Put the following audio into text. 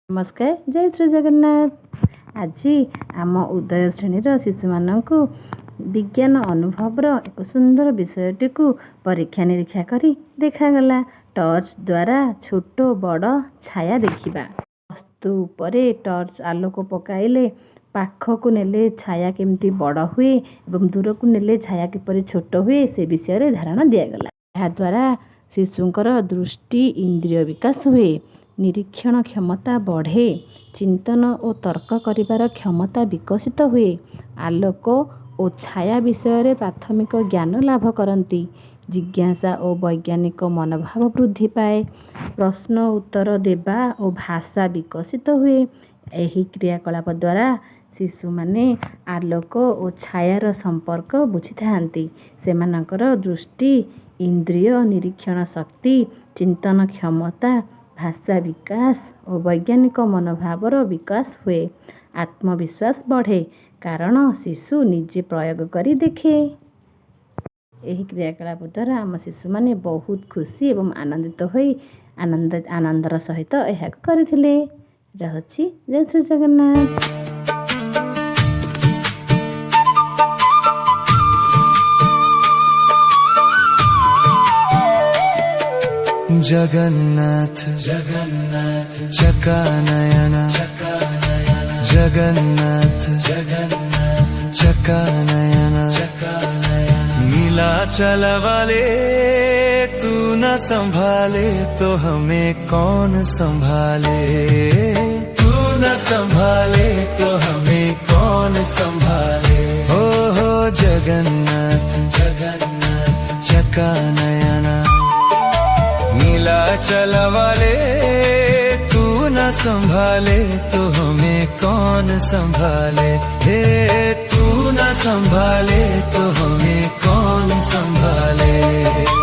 नमस्कार जय श्री जगन्नाथ। आज आम उदय श्रेणीर शिशु मानक विज्ञान अनुभव एक सुंदर विषयटी को परीक्षा निरीक्षा करी देखागला। टर्च द्वारा छोट बड़ छाया देखा। वस्तु उपरे टर्च आलोक पकाइले पाखक नेले छाया केमती बड़ हुए एवं दूर को नेले छाया किपरि छोट हुए से विषय धारणा दिगला। याद्वारा शिशुंकर दृष्टि इंद्रिय विकास हुए, निरीक्षण क्षमता बढ़े, चिंतन और तर्क करिबार क्षमता विकसित हुए, आलोक और छाया विषय प्राथमिक ज्ञान लाभ करती, जिज्ञासा और वैज्ञानिक मनोभाव वृद्धि पाए, प्रश्न उत्तर देवा और भाषा विकसित हुए। यही क्रियाकलाप द्वारा शिशु माने आलोक और छायार संपर्क बुझी थांती। सेमानकर दृष्टि इंद्रिय निरीक्षण शक्ति, चिंतन क्षमता, भाषा विकास और वैज्ञानिक मनोभावर विकास हुए। आत्मविश्वास बढ़े कारण शिशु निजे प्रयोग करी देखे। यही क्रियाकलाप द्वारा आम शिशु माने बहुत खुशी एवं आनंदित होई आनंदर सहित यह करथिले। रहछि जय श्री जगन्नाथ। जगन्नाथ जगन्नाथ चकानयन जगन्नाथ जगन्नाथ चकानयन नीलाचल वाले तू न संभाले तो हमें कौन संभाले, तू न संभाले तो हमें कौन संभाले। हो जगन्नाथ जगन्नाथ चकानयन नीलाचल वाले तू न संभाले तो हमें कौन संभाले। हे तू न संभाले तो हमें कौन संभाले।